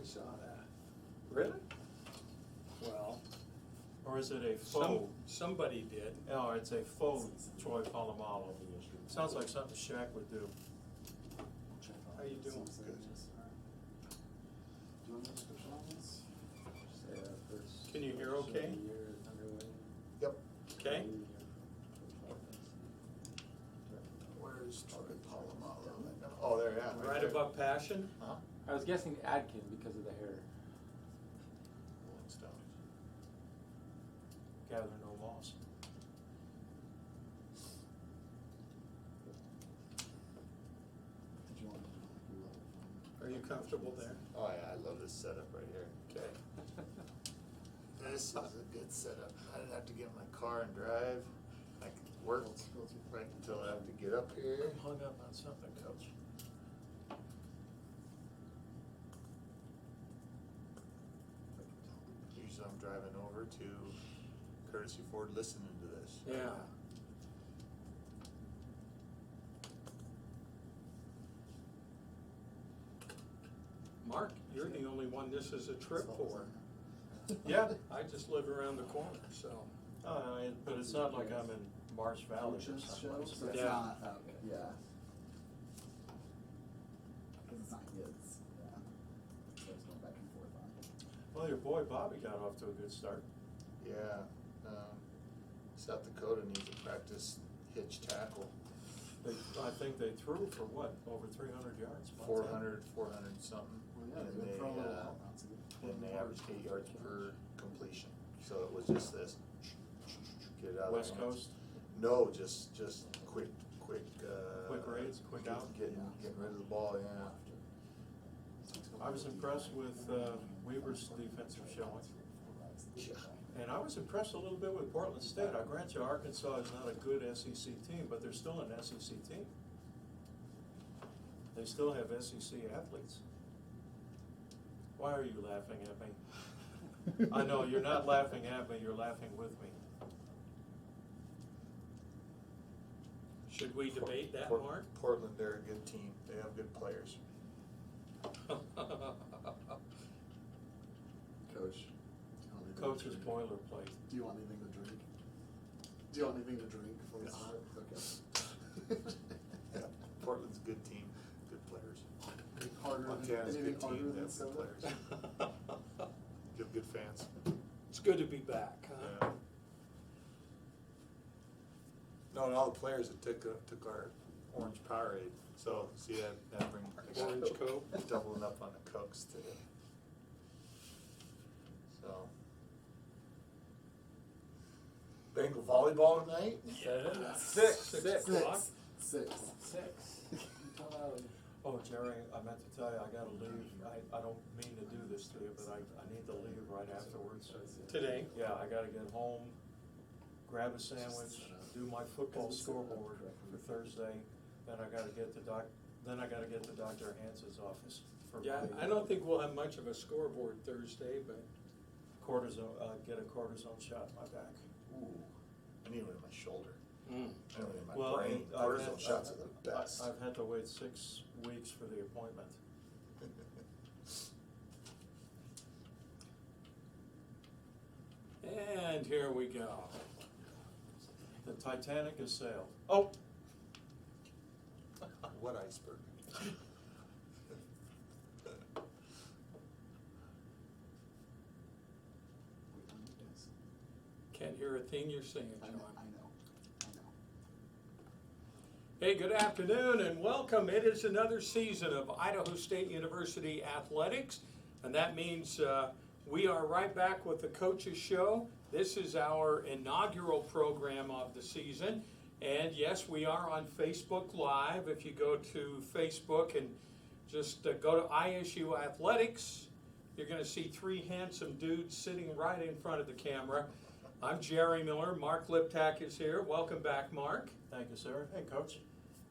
shot at. Really? Well, Or is it a faux? somebody did. Oh, it's a faux Troy Polamalu. Sounds like something Shaq would do. How you doing? Do you want a description on this? Can you hear okay? Yep. Okay. Where's Troy Polamalu? Oh, there, yeah. Right there. above Passion? Huh? I was guessing Adkin because of the hair. Rolling Stones. Gather no moss. Did you want to Are you comfortable there? Oh yeah, I love this setup right here. Okay. This is a good setup. I didn't have to get in my car and drive. I could work right until I have to get up here. I'm hung up on something, Coach. Usually I'm driving over to Courtesy Ford listening to this. Yeah. Mark, you're the only one this is a trip for. Yeah, I just live around the corner, so. but it's not like I'm in Marsh Valley or Shows, something. so it's Yeah. not, okay, yeah. Because it's not his, yeah. So it's going back and forth on. Well, your boy Bobby got off to a good start. Yeah. South Dakota needs to practice hitch tackle. I think they threw for what, over 300 yards? 400 something. Well, yeah, And they're they, throwing a little out, that's good. and they averaged 8 yards per completion. So it was just this, get it out of West their hands. Coast? No, just quick. Quick raids, quick out? Getting rid of the ball, yeah. I was impressed with Weaver's defensive showing. Yeah. And I was impressed a little bit with Portland State. I grant you, Arkansas is not a good SEC team, but they're still an SEC team. They still have SEC athletes. Why are you laughing at me? I know, you're not laughing at me, you're laughing with me. Should we debate that, Mark? Portland, they're a good team. They have good players. Coach. Coach's boilerplate. Do you want anything to drink? Do you want anything to drink before we start? Okay. Yeah. Portland's a good team, good players. Harder, Montana's a anything good harder team, they than have good soda? players. You have good fans. It's good to be back, huh? Yeah. No, and all the players that took our orange Powerade. So see that bring Orange Coke. doubling up on the Cokes today. So Bengal volleyball tonight. Yeah. Six. 6 o'clock. Six. Oh, Jerry, I meant to tell you, I gotta leave. I don't mean to do this to you, but I need to leave right afterwards. Today. Yeah, I gotta get home, grab a sandwich, do my football scoreboard for Thursday, then I gotta get to Dr. Hans's office for Yeah, my I don't think we'll have much of a scoreboard Thursday, but cortisone, get a cortisone shot in my back. Ooh, I need one in my shoulder. I need one in my Well, brain. Cortisone shots are the best. I've had to wait 6 weeks for the appointment. and here we go. The Titanic has sailed. Oh! What iceberg? Can't hear a thing you're saying, I know, John. I know. Hey, good afternoon and welcome. It is another season of Idaho State University Athletics, and that means we are right back with the Coaches Show. This is our inaugural program of the season, and yes, we are on Facebook Live. If you go to Facebook and just go to ISU Athletics, you're going to see 3 handsome dudes sitting right in front of the camera. I'm Jerry Miller. Mark Liptak is here. Welcome back, Mark. Thank you, sir. Hey, Coach.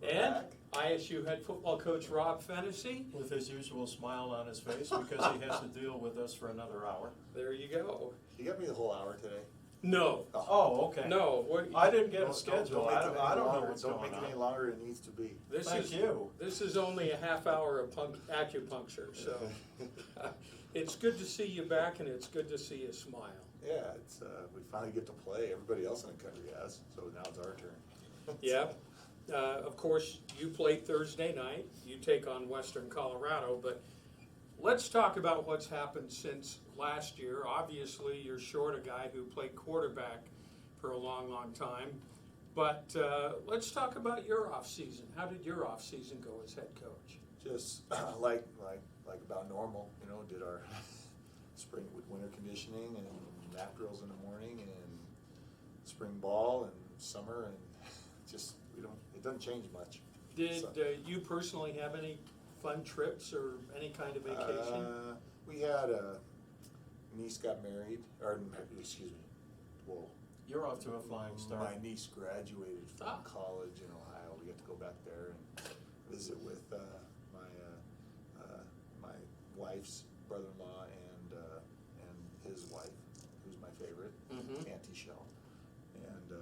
And ISU head football coach Rob Phenicie. With his usual smile on his face because he has to deal with us for another hour. There you go. You got me the whole hour today. No, Oh, okay. no, what, I didn't get a Don't schedule. make it I don't any know longer. what's Don't going make it any on. longer than it needs to be. this Thank is, you. this is only a half hour of acupuncture, so. It's good to see you back and it's good to see you smile. Yeah, it's, we finally get to play. Everybody else in the country has, so now it's our turn. Yeah, of course, you played Thursday night, you take on Western Colorado, but let's talk about what's happened since last year. Obviously, you're short a guy who played quarterback for a long, long time, but let's talk about your off-season. How did your off-season go as head coach? Just like about normal, you know, did our spring with winter conditioning and mat drills in the morning and spring ball and summer and just, it doesn't change much. Did So- you personally have any fun trips or any kind of vacation? We had a niece got married, or excuse me, well, You're off to a flying start. my niece graduated from Ah. college in Ohio. We got to go back there and visit with my wife's brother-in-law and his wife, who's my favorite, Mhm. Auntie Shell, and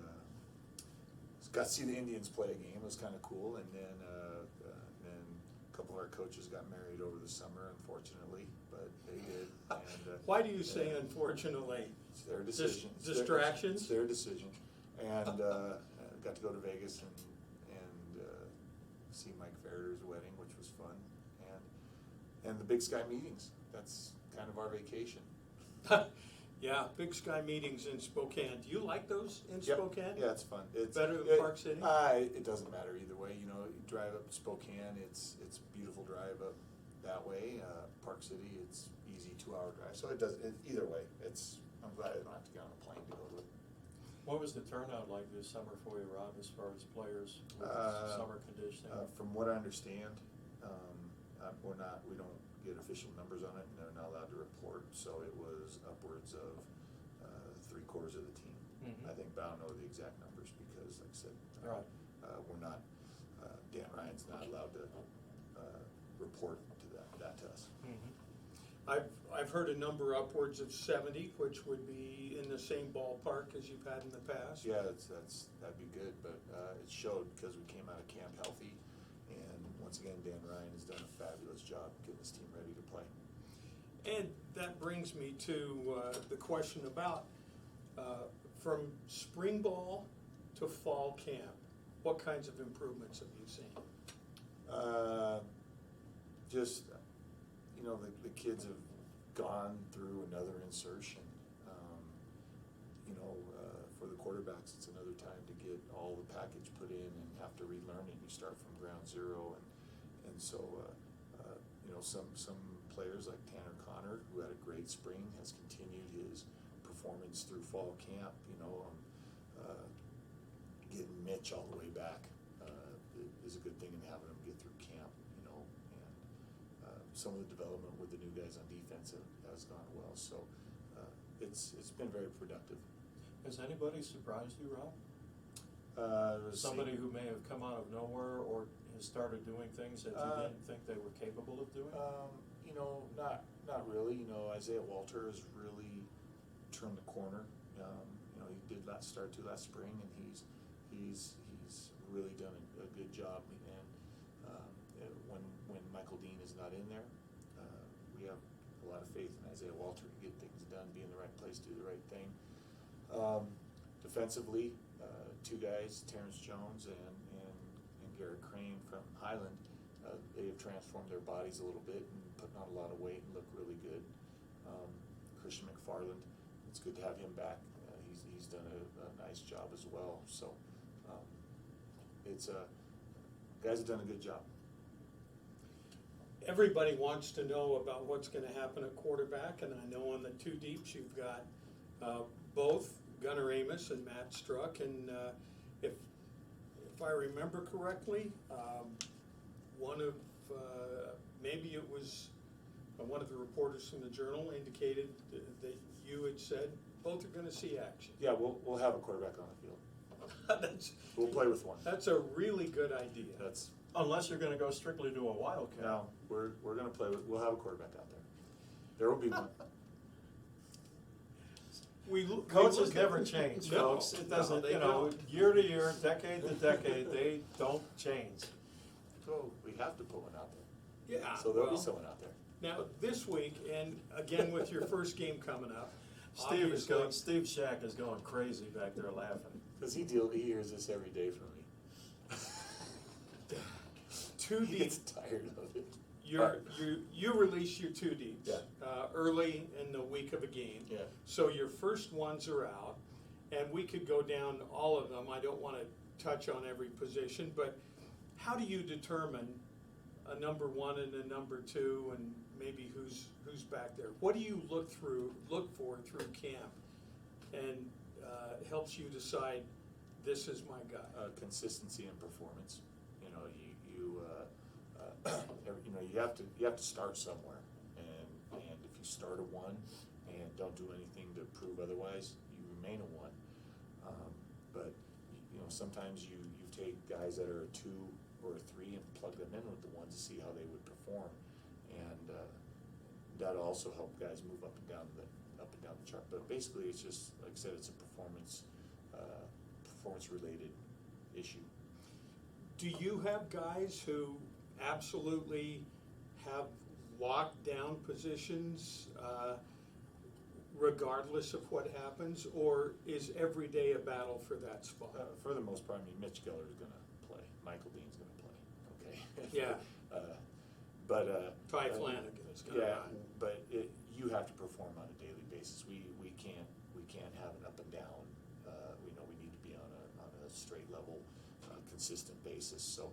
got to see the Indians play a game. It was kind of cool, and then a couple of our coaches got married over the summer, unfortunately, but they did. And Why do you say unfortunately? it's their decision. It's their- distractions? It's their decision. And got to go to Vegas and see Mike Farrer's wedding, which was fun. And the Big Sky meetings. That's kind of our vacation. Yeah, Big Sky meetings in Spokane. Do you like those in Yep. Spokane? Yeah, it's fun. It's Better than Park City? It doesn't matter either way. You know, you drive up to Spokane, it's beautiful drive up that way. Park City, it's easy 2-hour drive. So either way. I'm glad I don't have to get on a plane to go to it. What was the turnout like this summer for you, Rob, as far as players with summer conditioning? From what I understand, we don't get official numbers on it, and they're not allowed to report, so it was upwards of 3/4 of the team. Mhm. I think, but I don't know the exact numbers because, like I said, Right. we're not, Dan Ryan's not allowed to report to that to us. Mhm. I've heard a number upwards of 70, which would be in the same ballpark as you've had in the past. Yeah, that'd be good, but it showed because we came out of camp healthy, and once again, Dan Ryan has done a fabulous job getting his team ready to play. And that brings me to the question about from spring ball to fall camp, what kinds of improvements have you seen? Just, you know, the kids have gone through another insertion. For the quarterbacks, it's another time to get all the package put in and have to relearn it. You start from ground zero, and so some players like Tanner Connor, who had a great spring, has continued his performance through fall camp. Getting Mitch all the way back is a good thing, and having him get through camp. And some of the development with the new guys on defense has gone well. So it's been very productive. Has anybody surprised you, Rob? Somebody who may have come out of nowhere or has started doing things that you didn't think they were capable of doing? Not really. Isaiah Walter has really turned the corner. He did not start to last spring, and he's really done a good job. And when Michael Dean is not in there, we have a lot of faith in Isaiah Walter to get things done, be in the right place, do the right thing. Defensively, two guys, Terrence Jones and Garrett Crane from Highland, they have transformed their bodies a little bit and putting on a lot of weight and look really good. Christian McFarland, it's good to have him back. He's done a nice job as well. So guys have done a good job. Everybody wants to know about what's going to happen at quarterback, and I know on the two deeps you've got both Gunnar Amos and Matt Struck, and if I remember correctly, one of maybe it was one of the reporters from the Journal indicated that you had said both are going to see action. Yeah, we'll have a quarterback on the field. We'll play with one. That's a really good idea. Unless you're gonna go strictly to a wildcat. No, we're gonna play with. We'll have a quarterback out there. There will be one. Coaches never change, No, folks. It no, doesn't, they you know, don't. year to year, decade to decade, they don't change. So we have to put one out there. Yeah. So there'll be well, someone out there. Now, this week, and again with your first game coming up, Steve obviously- Shack is going crazy back there laughing. Because he hears this every day from me. two He deep. gets tired of it. You release your two deeps Yeah. early in the week of a game. Yeah. So your first ones are out, and we could go down all of them. I don't want to touch on every position, but how do you determine a number one and a number two, and maybe who's back there? What do you look for through camp, and helps you decide this is my guy? Consistency in performance. You know, you have to start somewhere, and if you start a one and don't do anything to prove otherwise, you remain a one. But you know, sometimes you take guys that are a two or a three and plug them in with the ones to see how they would perform, and that'll also help guys move up and down the chart. But basically, it's just like I said, it's a performance related issue. Do you have guys who absolutely have locked down positions regardless of what happens, or is every day a battle for that spot? For the most part, I mean, Mitch Geller's going to play. Michael Dean's going to play. Okay. Yeah. Ty but Flanagan is going to yeah, run. but you have to perform on a daily basis. We can't have an up and down. We know we need to be on a straight level, consistent basis. So,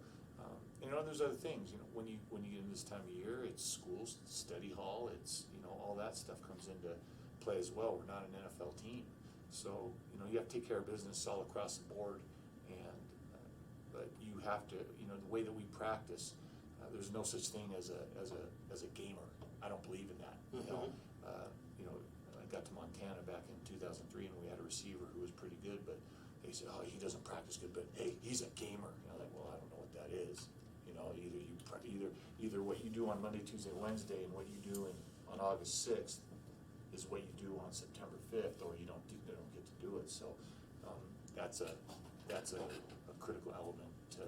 you know, there's other things. You know, when you get into this time of year, it's schools, study hall. It's, you know, all that stuff comes into play as well. We're not an NFL team, so you know you have to take care of business all across the board. And but you have to, you know, the way that we practice. There's no such thing as a gamer. I don't believe in that. You know, I got to Montana back in 2003, and we had a receiver who was pretty good, but they said, "Oh, he doesn't practice good, but hey, he's a gamer." And I'm like, "Well, I don't know what that is." You know, either what you do on Monday, Tuesday, Wednesday, and what you do on August 6th is what you do on September 5th, or you don't get to do it. So that's a critical element to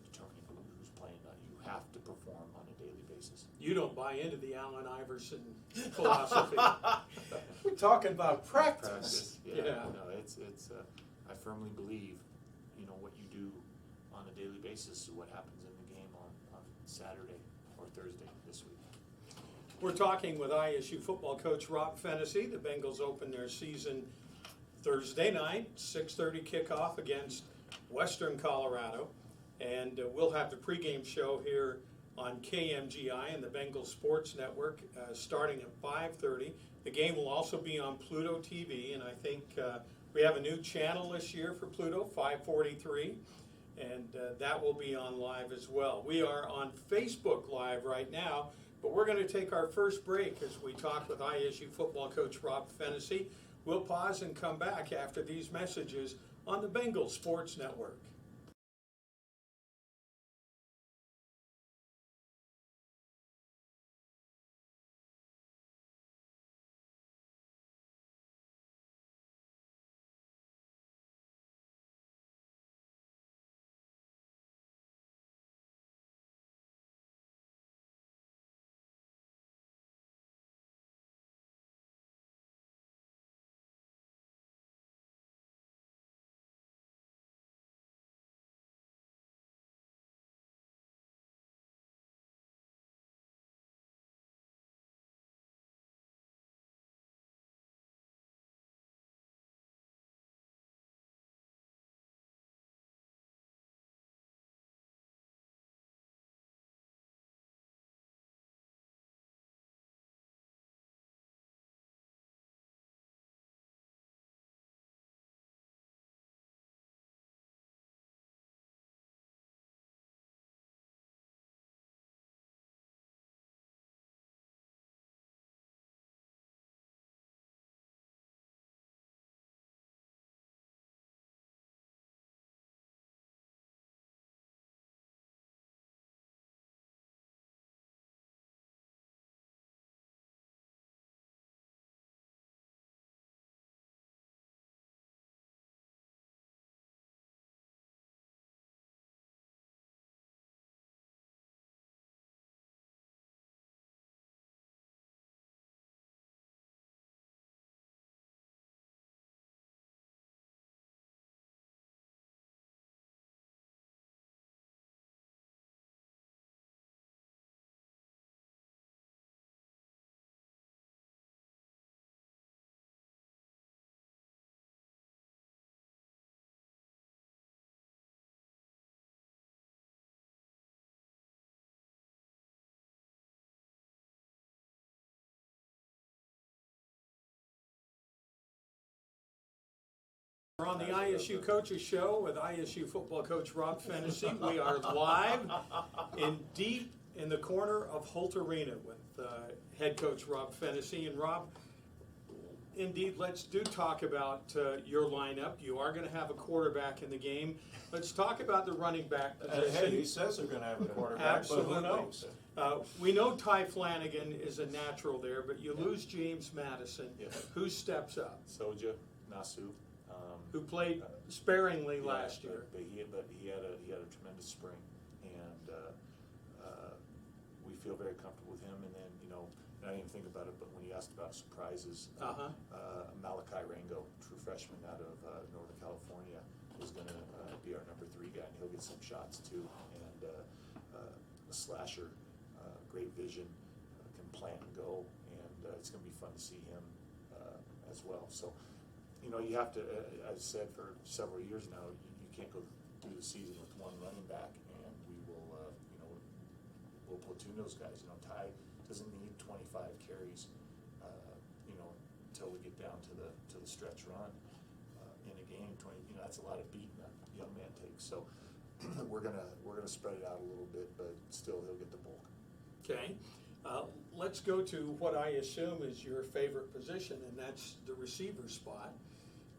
determining who's playing. You have to perform on a daily basis. You don't buy into the Allen Iverson philosophy. We're talking about practice. Yeah. Yeah. No, it's. I firmly believe, you know, what you do on a daily basis is what happens in the game on Saturday or Thursday this week. We're talking with ISU football coach Rob Phenicie. The Bengals open their season Thursday night, 6:30 kickoff against Western Colorado. And we'll have the pregame show here on KMGI and the Bengals Sports Network starting at 5:30. The game will also be on Pluto TV, and I think we have a new channel this year for Pluto, 543, and that will be on live as well. We are on Facebook Live right now, but we're going to take our first break as we talk with ISU football coach Rob Phenicie. We'll pause and come back after these messages on the Bengals Sports Network. We're on the ISU Coaches Show with ISU football coach Rob Phenicie. We are live deep in the corner of Holt Arena with head coach Rob Phenicie. And Rob, indeed, let's talk about your lineup. You are going to have a quarterback in the game. Let's talk about the running back position. Hey, he says they're gonna have a quarterback, Absolutely. but who knows? We know Ty Flanagan is a natural there, but you lose James Madison. Yeah. Who steps up? Soja, Nasu. Who played sparingly Yeah, last year. But he had a tremendous spring, and we feel very comfortable with him. And then, you know, and I didn't even think about it, but when you asked about surprises, Malachi Rango, true freshman out of Northern California, is going to be our number 3 guy, and he'll get some shots too. And a slasher, great vision, can plant and go, and it's going to be fun to see him as well. So, you know, you have to, I've said for several years now, you can't go through the season with one running back, and we will, you know, we'll platoon those guys. You know, Ty doesn't need 25 carries, you know, until we get down to the stretch run in a game. 20, you know, that's a lot of beating a young man takes. So we're gonna spread it out a little bit, but still he'll get the bulk. Okay. Let's go to what I assume is your favorite position, and that's the receiver spot.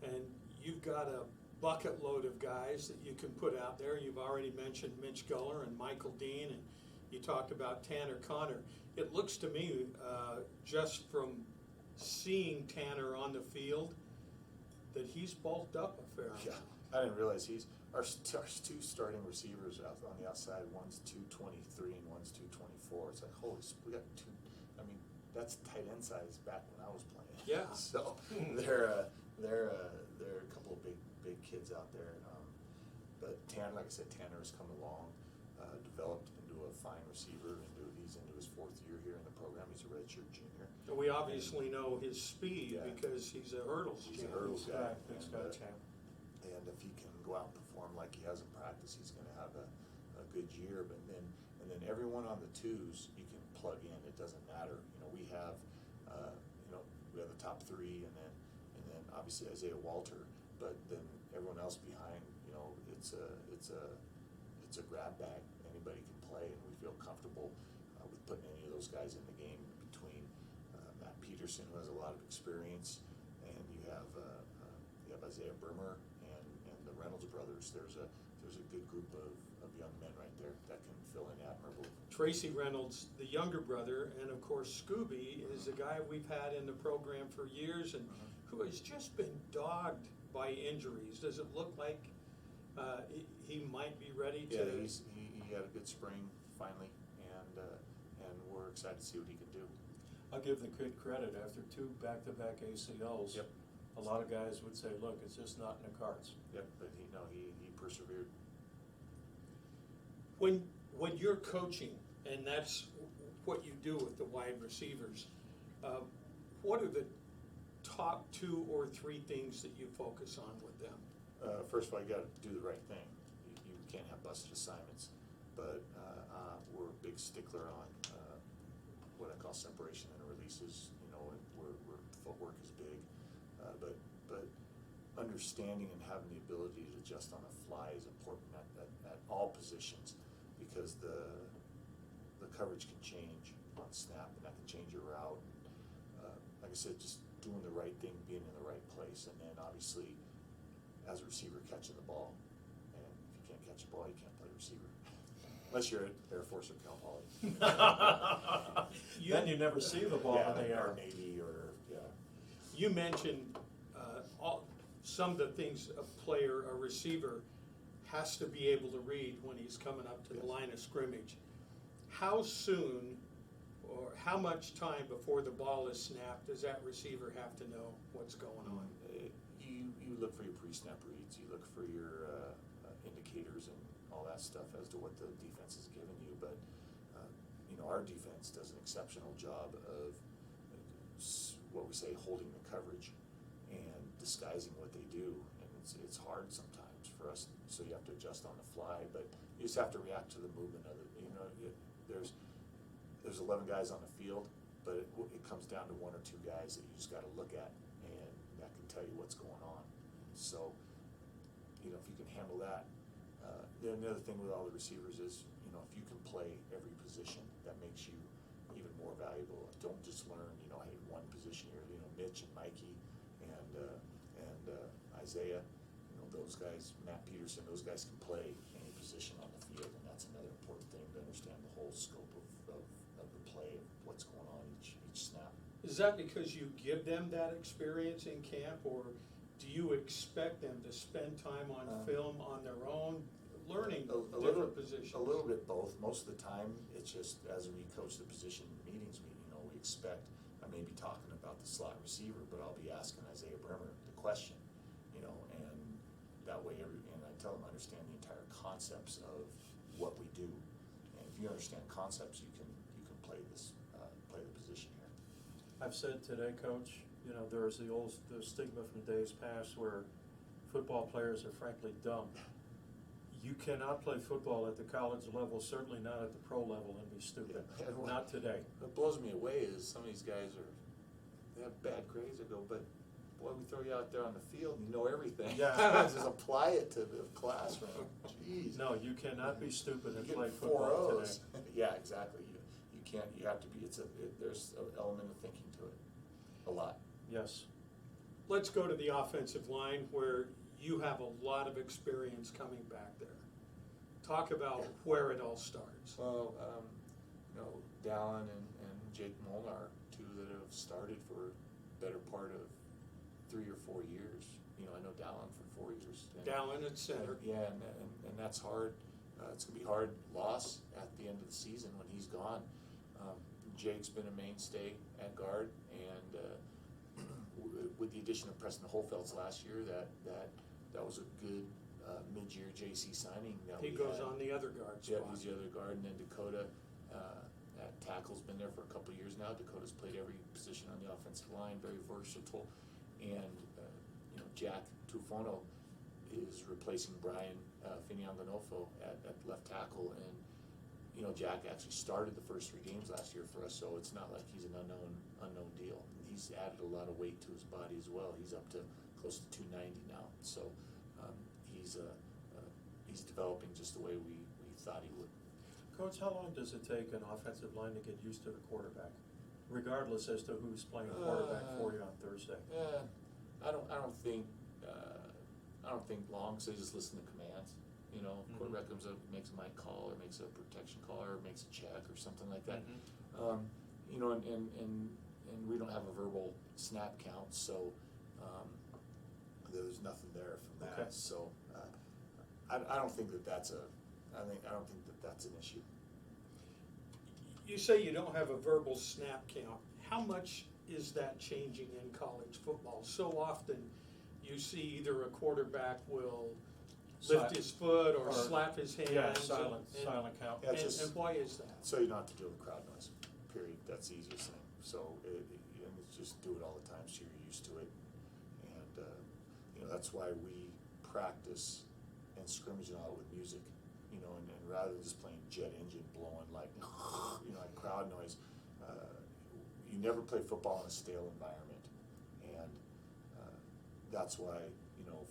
And you've got a bucket load of guys that you can put out there. You've already mentioned Mitch Guller and Michael Dean, and you talked about Tanner Connor. It looks to me, just from seeing Tanner on the field, that he's bulked up a fair amount. Yeah, I didn't realize our 2 starting receivers out on the outside. One's 223 and one's 224. It's like, holy, we got 2. I mean, that's tight end size back when I was playing. Yeah. So they're a couple of big kids out there. But Tanner, like I said, Tanner has come along, developed into a fine receiver. He's into his 4th year here in the program. He's a redshirt junior. And we obviously know his speed Yeah. because he's a hurdles He's a champ. hurdles guy. Big Sky champ. And if he can go out and perform like he has in practice, he's going to have a good year. But then everyone on the 2s you can plug in. It doesn't matter. You know, we have the top 3, and then obviously Isaiah Walter. But then everyone else behind, you know, it's a grab bag. Anybody can play, and we feel comfortable with putting any of those guys in the game. Between Matt Peterson, who has a lot of experience, and you have Isaiah Burmer and the Reynolds brothers. There's a good group of young men right there that can fill in admirably. Tracy Reynolds, the younger brother, and of course Scooby is a guy we've had in the program for years and who has just been dogged by injuries. Does it look like he might be ready to? Yeah, he had a good spring finally, and we're excited to see what he can do. I'll give the kid credit. After 2 back-to-back ACLs, Yep. a lot of guys would say, look, it's just not in the cards. Yep, but he persevered. When you're coaching, and that's what you do with the wide receivers, what are the top 2 or 3 things that you focus on with them? First of all, you got to do the right thing. You can't have busted assignments, but we're a big stickler on what I call separation and releases. You know, we're footwork is big, but understanding and having the ability to adjust on the fly is important at all positions, because the coverage can change on snap, and that can change your route. Like I said, just doing the right thing, being in the right place, and then obviously, as a receiver, catching the ball. And if you can't catch the ball, you can't play receiver. Unless you're at Air Force or Cal Poly. Then you never see the ball in the air. Or Navy, or, yeah. You mentioned some of the things a receiver has to be able to read when he's coming up to the line of scrimmage. How soon or how much time before the ball is snapped does that receiver have to know what's going on? You look for your pre-snap reads, you look for your indicators and all that stuff as to what the defense is giving you. But you know, our defense does an exceptional job of what we say holding the coverage and disguising what they do, and it's hard sometimes for us. So you have to adjust on the fly, but you just have to react to the movement of it. You know, there's 11 guys on the field, but it comes down to 1 or 2 guys that you just got to look at, and that can tell you what's going on. So if you can handle that. Then the other thing with all the receivers is, if you can play every position, that makes you even more valuable. Don't just learn, hey, one position here. Mitch and Mikey and Isaiah, those guys, Matt Peterson, those guys can play any position on the field, and that's another important thing to understand the whole scope of the play, of what's going on each snap. Is that because you give them that experience in camp, or do you expect them to spend time on film on their own, learning different positions? A little bit both. Most of the time, it's just as we coach the position meetings, we expect, I may be talking about the slot receiver, but I'll be asking Isaiah Bremer the question, and that way and I tell them, understand the entire concepts of what we do. And if you understand concepts, you can play the position here. I've said today, Coach, there's the stigma from days past where football players are frankly dumb. You cannot play football at the college level, certainly not at the pro level, and be stupid. Yeah. Not today. What blows me away is some of these guys they have bad grades. I go, but boy, we throw you out there on the field and you know everything. Yeah. Just apply it to the classroom. Jeez. No, you cannot be stupid and You play get football 4 today. O's. Yeah, exactly. You can't. You have to be. There's an element of thinking to it. A lot. Yes. Let's go to the offensive line, where you have a lot of experience coming back there. Talk about where it all starts. Well, Dallin and Jake Molnar, two that have started for the better part of 3 or 4 years. I know Dallin for 4 years. Dallin at center. Yeah, and that's hard. It's gonna be hard loss at the end of the season when he's gone. Jake's been a mainstay at guard, and with the addition of Preston Holfelds last year, that was a good mid-year JC signing. He goes on the other guard Yeah, spot. he's the other guard, and then Dakota at tackle's been there for a couple of years now. Dakota's played every position on the offensive line, very versatile, and Jack Tufono is replacing Brian Finianganofo at left tackle, and Jack actually started the first 3 games last year for us, so it's not like he's an unknown deal. He's added a lot of weight to his body as well. He's up to close to 290 now, so he's developing just the way we thought he would. Coach, how long does it take an offensive line to get used to the quarterback, regardless as to who's playing quarterback for you on Thursday? Yeah, I don't think long, because they just listen to commands. Quarterback comes up, makes a mic call, or makes a protection call, or makes a check, or something like that. And we don't have a verbal snap count, so there's nothing there from that. Okay. So I don't think that's an issue. You say you don't have a verbal snap count. How much is that changing in college football? So often you see either a quarterback will lift his foot or slap his hands. Yeah, silent count. Yeah, and why is that? So you don't have to deal with crowd noise, period. That's the easiest thing. So and it's just do it all the time so you're used to it. And that's why we practice and scrimmage a lot with music, and rather than just playing jet engine blowing like crowd noise, you never play football in a stale environment. And that's why,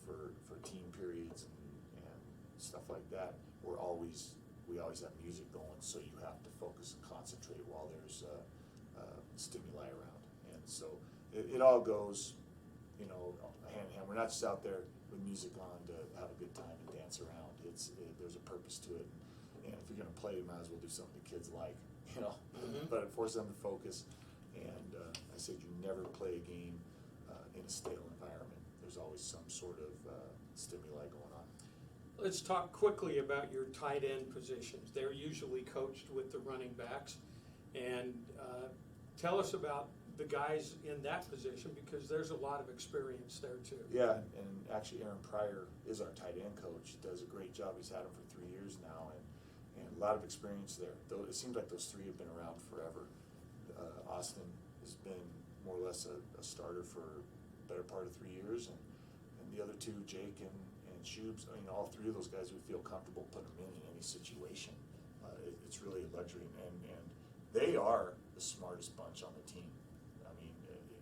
for team periods and stuff like that, we always have music going, so you have to focus and concentrate while there's stimuli around. And so it all goes, hand in hand. We're not just out there with music on to have a good time and dance around. There's a purpose to it. And if you're gonna play, you might as well do something the kids like, but it forces them to focus. And I said you never play a game in a stale environment. There's always some sort of stimuli going on. Let's talk quickly about your tight end positions. They're usually coached with the running backs. And tell us about the guys in that position, because there's a lot of experience there too. Yeah, and actually Aaron Pryor is our tight end coach. He does a great job. He's had him for 3 years now, and a lot of experience there. Though it seems like those 3 have been around forever. Austin has been more or less a starter for the better part of 3 years, and the other 2, Jake and Shubes, all 3 of those guys, we feel comfortable putting them in any situation. It's really a luxury, and they are the smartest bunch on the team.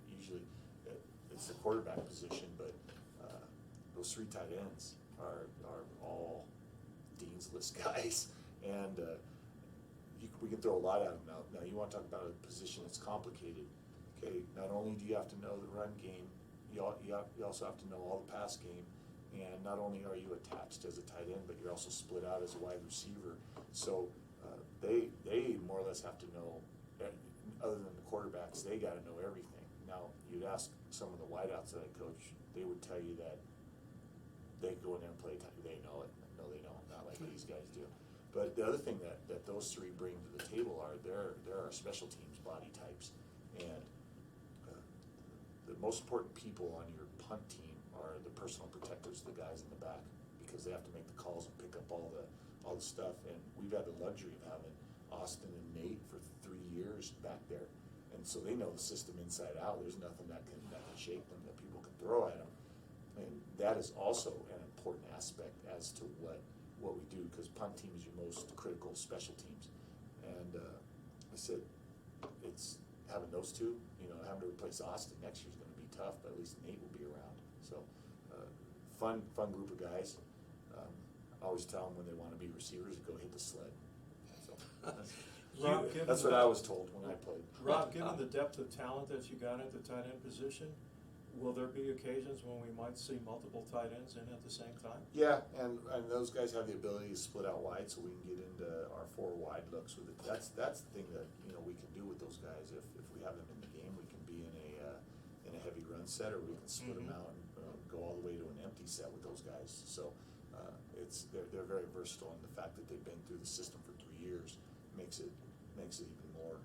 Usually it's the quarterback position, but those 3 tight ends are all dean's list guys, and we can throw a lot at them now. Now you want to talk about a position that's complicated. Okay, not only do you have to know the run game, you also have to know all the pass game, and not only are you attached as a tight end, but you're also split out as a wide receiver. So they more or less have to know, other than the quarterbacks, they got to know everything. Now you'd ask some of the wideouts that I coach, they would tell you that they go in there and play. They know it. No, they don't. Not like these guys do. But the other thing that those three bring to the table are there are special teams body types, and the most important people on your punt team are the personal protectors, the guys in the back, because they have to make the calls and pick up all the stuff. And we've had the luxury of having Austin and Nate for 3 years back there, and so they know the system inside out. There's nothing that can shake them, that people can throw at them, and that is also an important aspect as to what we do, because punt team is your most critical special teams. And I said, it's having those two, having to replace Austin next year is going to be tough, but at least Nate will be around. So fun group of guys. I always tell them when they want to be receivers, go hit the sled. So Rob, that's what I was told when I played. Rob, given the depth of talent that you got at the tight end position, will there be occasions when we might see multiple tight ends in at the same time? Yeah, and those guys have the ability to split out wide, so we can get into our 4 wide looks with it. That's the thing that we can do with those guys. If we have them in the game, we can be in a heavy run set, or we can split them out and go all the way to an empty set with those guys. So they're very versatile, and the fact that they've been through the system for 3 years makes it even more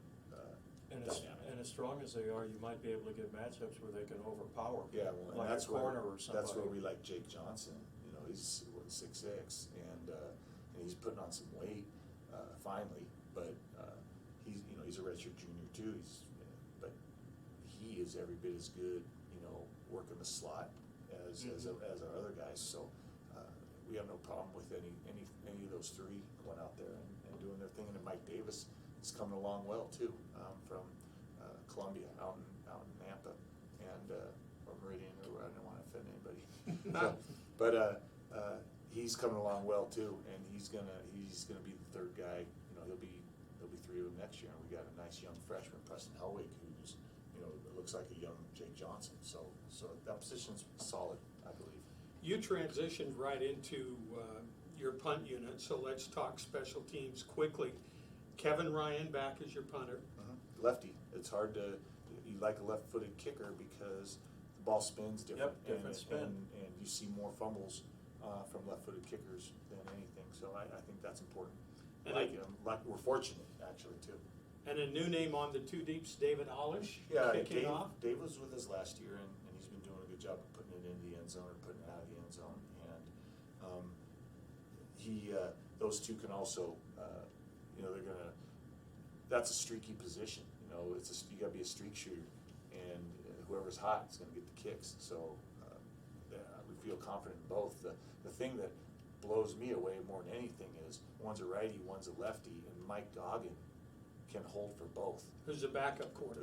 dynamic. And as strong as they are, you might be able to get matchups where they can overpower. Yeah, well, and like that's a corner or somebody. That's where we like Jake Johnson. He's 6'6", and he's putting on some weight finally. But he's a redshirt junior too. But he is every bit as good, working the slot as our other guys. So we have no problem with any of those three going out there and doing their thing. And Mike Davis is coming along well too, from Columbia out in Nampa, and or Meridian, or I don't want to offend anybody. But he's coming along well too, and he's gonna be the third guy. There'll be 3 of them next year, and we got a nice young freshman, Preston Helwig, who's looks like a young Jake Johnson. So that position's solid, I believe. You transitioned right into your punt unit, so let's talk special teams quickly. Kevin Ryan back as your punter. Lefty. It's hard to, you like a left-footed kicker because the ball spins different. Yep, different spin. And you see more fumbles from left-footed kickers than anything. So I think that's important. We're fortunate, actually, too. And a new name on the 2 deeps, David Hauless, Yeah, kicking off. Dave was with us last year, and he's been doing a good job of putting it into the end zone or putting it out of the end zone. And those two can also, they're gonna. That's a streaky position. You gotta be a streak shooter, and whoever's hot is gonna get the kicks. So we feel confident in both. The thing that blows me away more than anything is one's a righty, one's a lefty, and Mike Goggin can hold for both. Who's a backup quarterback?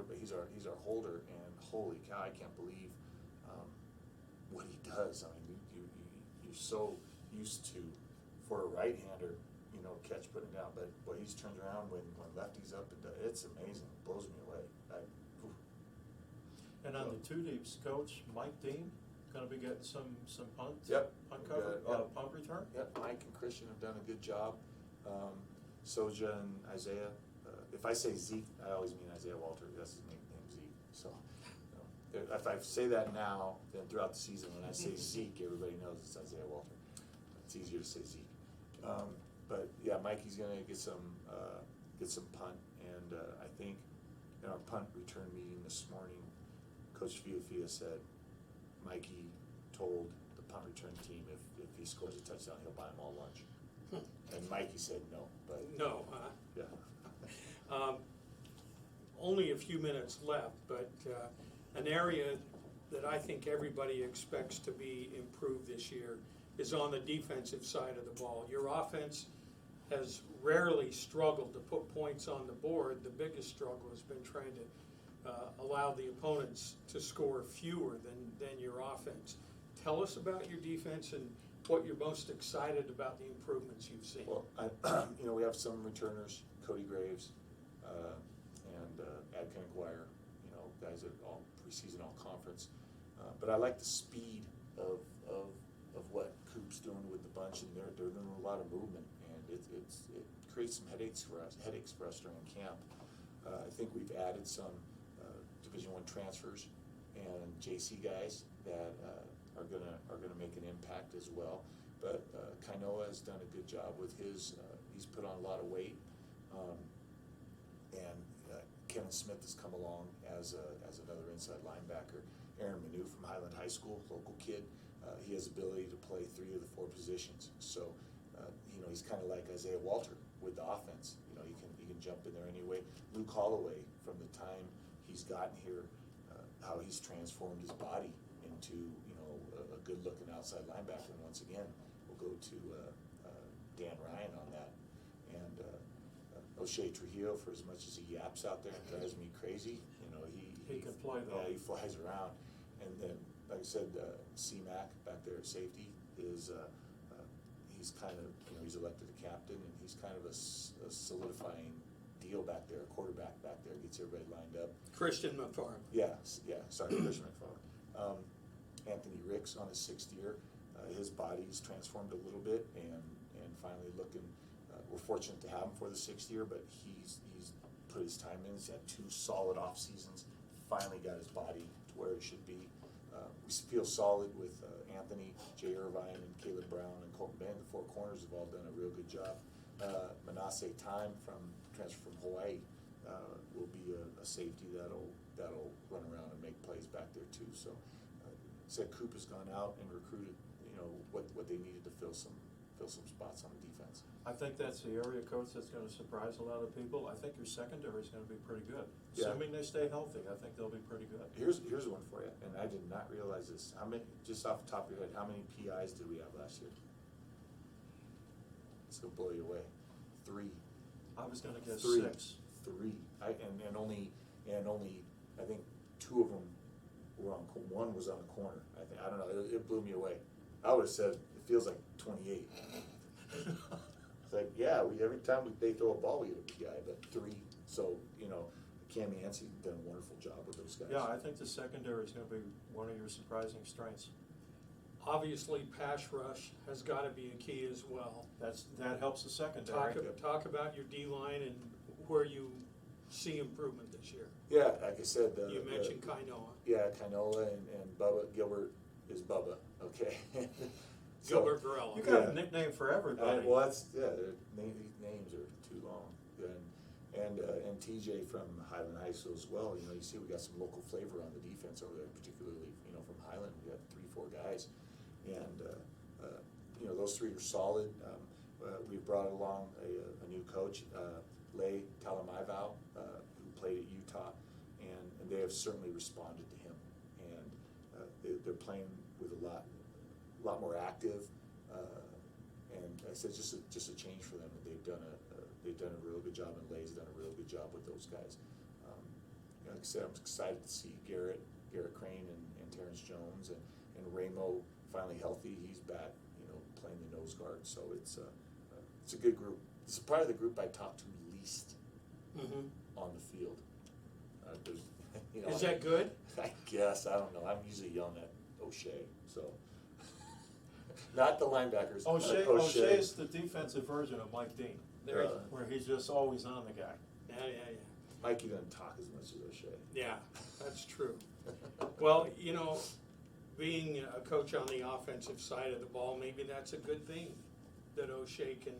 But he's our holder, and holy cow, I can't believe what he does. I mean, you're so used to, for a right-hander, catch putting it down, but boy, he just turns around when lefty's up, and it's amazing. It blows me away. And on the 2 deeps, Coach Mike Dean going to be getting some punt cover, punt return. Yep, Mike and Christian have done a good job. Soja and Isaiah. If I say Zeke, I always mean Isaiah Walter. That's his nickname, Zeke. So if I say that now, then throughout the season, when I say Zeke, everybody knows it's Isaiah Walter. It's easier to say Zeke. But yeah, Mikey's gonna get some punt, and I think in our punt return meeting this morning, Coach Fiafia said Mikey told the punt return team if he scores a touchdown, he'll buy them all lunch. And Mikey said no, but No. yeah. Only a few minutes left, but an area that I think everybody expects to be improved this year is on the defensive side of the ball. Your offense has rarely struggled to put points on the board. The biggest struggle has been trying to allow the opponents to score fewer than your offense. Tell us about your defense and what you're most excited about the improvements you've seen. Well, we have some returners, Cody Graves, and Adkin Aguirre, guys that all preseason, all conference. But I like the speed of what Coop's doing with the bunch, and they're doing a lot of movement, and it creates some headaches for us during camp. I think we've added some Division I transfers and JC guys that are gonna make an impact as well. But Kainoa has done a good job with his. He's put on a lot of weight, and Kenneth Smith has come along as another inside linebacker. Aaron Manu from Highland High School, local kid. He has ability to play 3 of the 4 positions. So he's kind of like Isaiah Walter with the offense. He can jump in there anyway. Luke Holloway, from the time he's gotten here, how he's transformed his body into a good-looking outside linebacker. And once again, we'll go to Dan Ryan on that. And O'Shea Trujillo, for as much as he yaps out there and drives me crazy, He can play though. Yeah, he flies around. And then, like I said, C-Mac back there at safety is he's kind of he's elected a captain, and he's kind of a solidifying deal back there, a quarterback back there, gets everybody lined up. Christian McFarland. Sorry, Christian McFarland. Anthony Ricks on his 6th year. His body's transformed a little bit, and finally looking. We're fortunate to have him for the 6th year, but he's put his time in. He's had 2 solid off seasons. Finally got his body to where it should be. We feel solid with Anthony, Jay Irvine, and Caleb Brown, and Colton Band. The 4 corners have all done a real good job. Manasseh Time transfer from Hawaii will be a safety that'll run around and make plays back there too. So said Coop has gone out and recruited what they needed to fill some spots on the defense. I think that's the area, Coach, that's gonna surprise a lot of people. I think your secondary is gonna be pretty good. Yeah. Assuming they stay healthy, I think they'll be pretty good. Here's one for you, and I did not realize this. How many, just off the top of your head, how many PIs did we have last year? It's gonna blow you away. 3. I was gonna guess 3. 6. 3. And only I think 2 of them were on. One was on the corner. I don't know. It blew me away. I would have said it feels like 28. It's like, yeah, every time they throw a ball, we get a PI, but 3. So Cam Yancey done a wonderful job with those guys. Yeah, I think the secondary is gonna be one of your surprising strengths. Obviously, pass rush has got to be a key as well. That helps the secondary. Talk about your D-line and where you see improvement this year. Yeah, like I said, You mentioned Kainoa. Yeah, Kainoa and Bubba Gilbert is Bubba. Okay. Gilbert Varela. You got Yeah. a nickname for everybody. Well, their names are too long. And TJ from Highland High School as well. You see we got some local flavor on the defense over there, particularly from Highland. We got 3-4 guys, and those 3 are solid. We've brought along a new coach, Lay Talamaivao, who played at Utah, and they have certainly responded to him, and they're playing with a lot more active, and I said just a change for them. They've done a real good job, and Lay's done a real good job with those guys. Like I said, I'm excited to see Garrett Crane and Terrence Jones and Ramo finally healthy. He's back, playing the nose guard. So it's a good group. It's probably the group I talked to least on the field. Is that good? I guess, I don't know. I'm usually yelling at O'Shea, so. Not the linebackers. O'Shea is the defensive version of Mike Dean, There you where he's just always on the guy. Yeah. Mikey doesn't talk as much as O'Shea. Yeah, that's true. Well, being a coach on the offensive side of the ball, maybe that's a good thing, that O'Shea can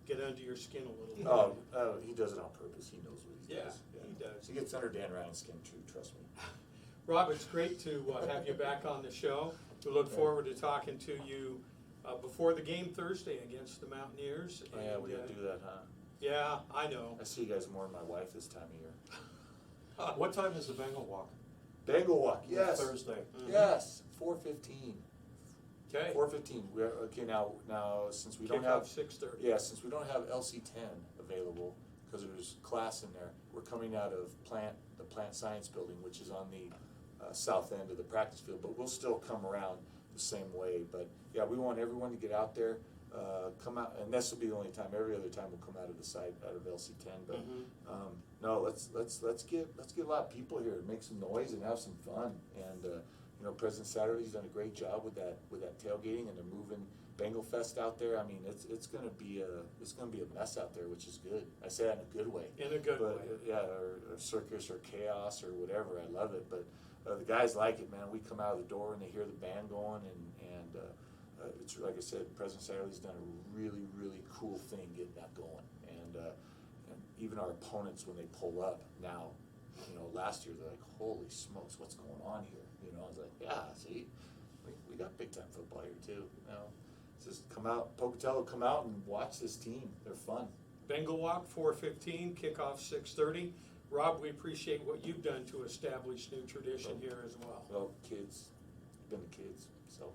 get under your skin a little bit. Oh, he does it on purpose. He knows what he Yeah, does. he does. He gets under Dan Ryan's skin too, trust me. Rob, it's great to have you back on the show. We look forward to talking to you before the game Thursday against the Mountaineers. Oh, yeah, we gotta do that, huh? Yeah, I know. I see you guys more than my wife this time of year. What time is the Bengal walk? Bengal walk, yes. Thursday. Yes, 4:15. Okay. 4:15. Okay, now since we don't have 6:30. Yeah, since we don't have LC10 available because there's class in there, we're coming out of the plant science building, which is on the south end of the practice field. But we'll still come around the same way. But yeah, we want everyone to get out there, come out, and this will be the only time. Every other time we'll come out of the site out of LC10. But no, let's get a lot of people here, make some noise and have some fun. And you know, President Saturday's done a great job with that tailgating, and they're moving Bengal Fest out there. I mean, it's gonna be a mess out there, which is good. I say that in a good way. In a good way. Yeah, or circus or chaos or whatever. I love it. But the guys like it, man. We come out of the door and they hear the band going, and it's like I said, President Saturday's done a really, really cool thing getting that going. And even our opponents, when they pull up now, you know, last year they're like, holy smokes, what's going on here? You know, I was like, yeah, see, we got big time football here too. You know, just come out, Pocatello, come out and watch this team. They're fun. Bengal Walk, 4:15, kickoff 6:30. Rob, we appreciate what you've done to establish new tradition here as well. Well, kids, been the kids, so.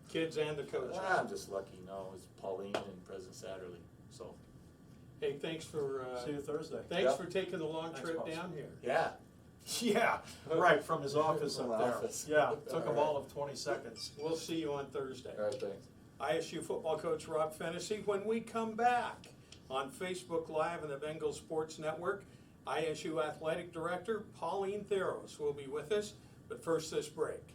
Kids and the coaches. I'm just lucky, you know, it's Pauline and President Satterley, so. Hey, thanks for See you Thursday. thanks Yeah. for taking the long Thanks, trip boss. down here. Yeah. Yeah, right, from his office From up there. office. Yeah, took him All all of 20 seconds. We'll see you on Thursday. All right, thanks. ISU football coach Rob Phenicie. When we come back on Facebook Live and the Bengal Sports Network, ISU Athletic Director Pauline Thiros will be with us. But first, this break.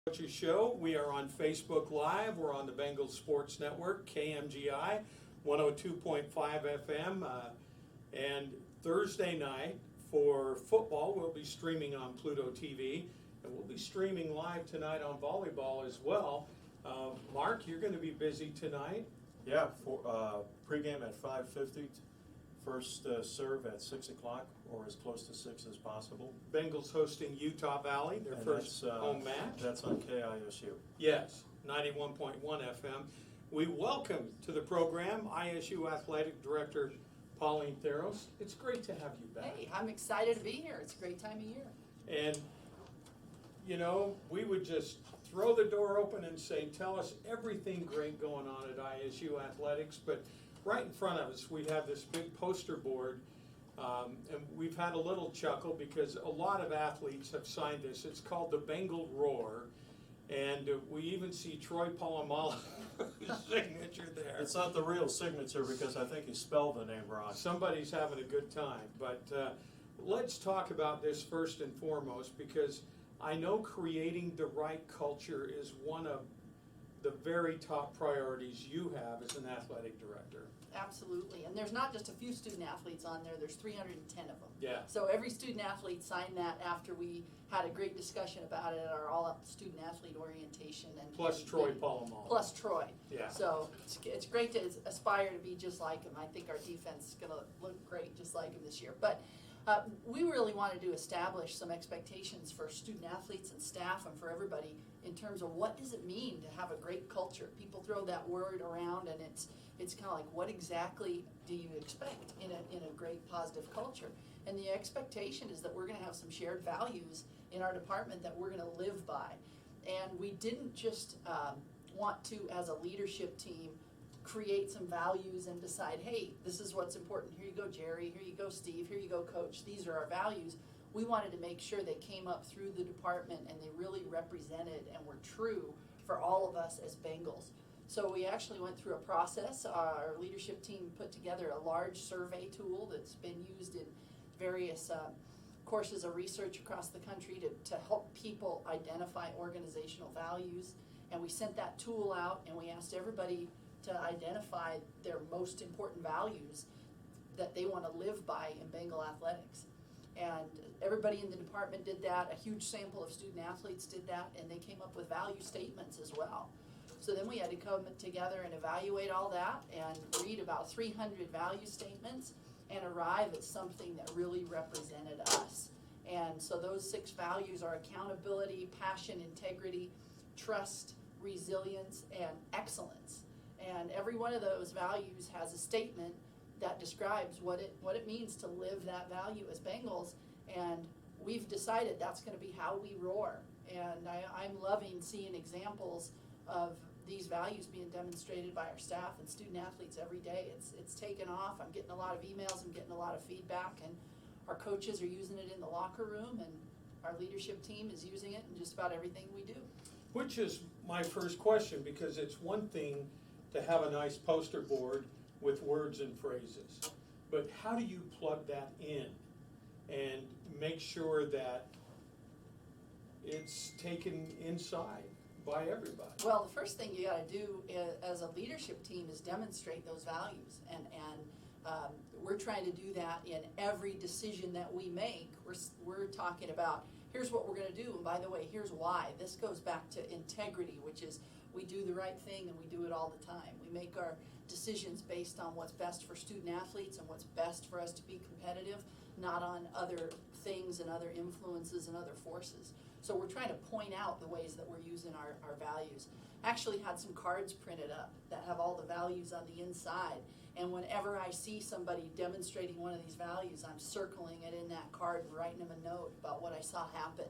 Coaches Show. We are on Facebook Live. We're on the Bengal Sports Network, KMGI, 102.5 FM. And Thursday night for football, we'll be streaming on Pluto TV. And we'll be streaming live tonight on volleyball as well. Mark, you're going to be busy tonight. Yeah, for pregame at 5:50, first serve at 6 o'clock or as close to 6 as possible. Bengals hosting Utah Valley, their And first that's, home match. That's on KISU. Yes, 91.1 FM. We welcome to the program ISU Athletic Director Pauline Thiros. It's great to have you back. Hey, I'm excited to be here. It's a great time of year. And, you know, we would just throw the door open and say, tell us everything great going on at ISU Athletics. But right in front of us, we have this big poster board. And we've had a little chuckle because a lot of athletes have signed this. It's called the Bengal Roar. And we even see Troy Polamalu's signature there. It's not the real signature because I think he spelled the name wrong. Somebody's having a good time. But let's talk about this first and foremost because I know creating the right culture is one of the very top priorities you have as an athletic director. Absolutely, and there's not just a few student athletes on there, there's 310 of them. Yeah. So every student athlete signed that after we had a great discussion about it at our all-up student athlete orientation. Plus Troy Palomar. Plus Troy. Yeah. So it's great to aspire to be just like him. I think our defense is gonna look great just like him this year. But we really wanted to establish some expectations for student athletes and staff and for everybody in terms of what does it mean to have a great culture. People throw that word around, and it's kind of like, what exactly do you expect in a great positive culture? And the expectation is that we're going to have some shared values in our department that we're going to live by. And we didn't just want to, as a leadership team, create some values and decide, hey, this is what's important. Here you go, Jerry. Here you go, Steve. Here you go, Coach. These are our values. We wanted to make sure they came up through the department and they really represented and were true for all of us as Bengals. So we actually went through a process. Our leadership team put together a large survey tool that's been used in various courses of research across the country to help people identify organizational values. And we sent that tool out and we asked everybody to identify their most important values that they want to live by in Bengal athletics. And everybody in the department did that. A huge sample of student athletes did that, and they came up with value statements as well. So then we had to come together and evaluate all that and read about 300 value statements and arrive at something that really represented us. And so those 6 values are accountability, passion, integrity, trust, resilience, and excellence. And every one of those values has a statement that describes what it means to live that value as Bengals. And we've decided that's going to be how we roar. And I'm loving seeing examples of these values being demonstrated by our staff and student athletes every day. It's taken off. I'm getting a lot of emails, I'm getting a lot of feedback, and our coaches are using it in the locker room, and our leadership team is using it in just about everything we do. Which is my first question, because it's one thing to have a nice poster board with words and phrases, but how do you plug that in and make sure that it's taken inside by everybody? Well, the first thing you got to do as a leadership team is demonstrate those values, and we're trying to do that in every decision that we make. We're talking about, here's what we're going to do, and by the way, here's why. This goes back to integrity, which is we do the right thing and we do it all the time. We make our decisions based on what's best for student athletes and what's best for us to be competitive, not on other things and other influences and other forces. So we're trying to point out the ways that we're using our values. Actually had some cards printed up that have all the values on the inside, and whenever I see somebody demonstrating one of these values, I'm circling it in that card and writing them a note about what I saw happen.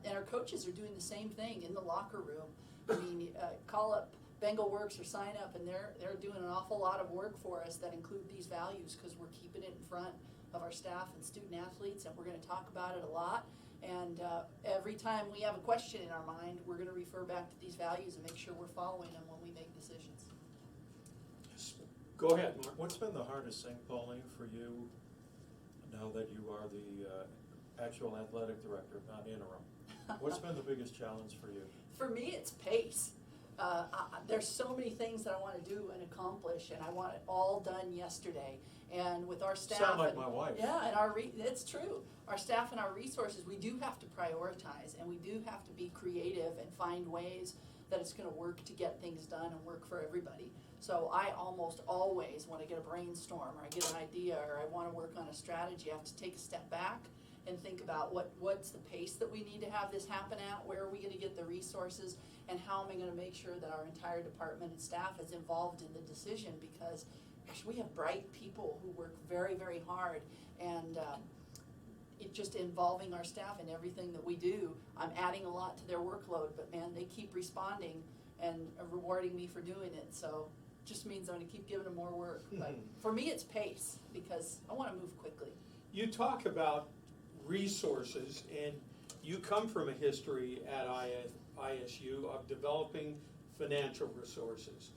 And our coaches are doing the same thing in the locker room. I mean, call up Bengal Works or sign up, and they're doing an awful lot of work for us that include these values, because we're keeping it in front of our staff and student athletes, and we're going to talk about it a lot. And every time we have a question in our mind, we're going to refer back to these values and make sure we're following them when we make decisions. Go ahead, Mark. What's been the hardest thing, Pauline, for you now that you are the actual athletic director, not interim? What's been the biggest challenge for you? For me, it's pace. There's so many things that I want to do and accomplish, and I want it all done yesterday. And with our staff, Sound like my wife. Yeah, and it's true. Our staff and our resources, we do have to prioritize, and we do have to be creative and find ways that it's going to work to get things done and work for everybody. So I almost always, when I get a brainstorm or I get an idea or I want to work on a strategy, I have to take a step back and think about what's the pace that we need to have this happen at, where are we going to get the resources, and how am I going to make sure that our entire department and staff is involved in the decision, because gosh, we have bright people who work very, very hard, and it just involving our staff in everything that we do. I'm adding a lot to their workload, but man, they keep responding and rewarding me for doing it, so it just means I'm going to keep giving them more work. But for me, it's pace, because I want to move quickly. You talk about resources, and you come from a history at ISU of developing financial resources.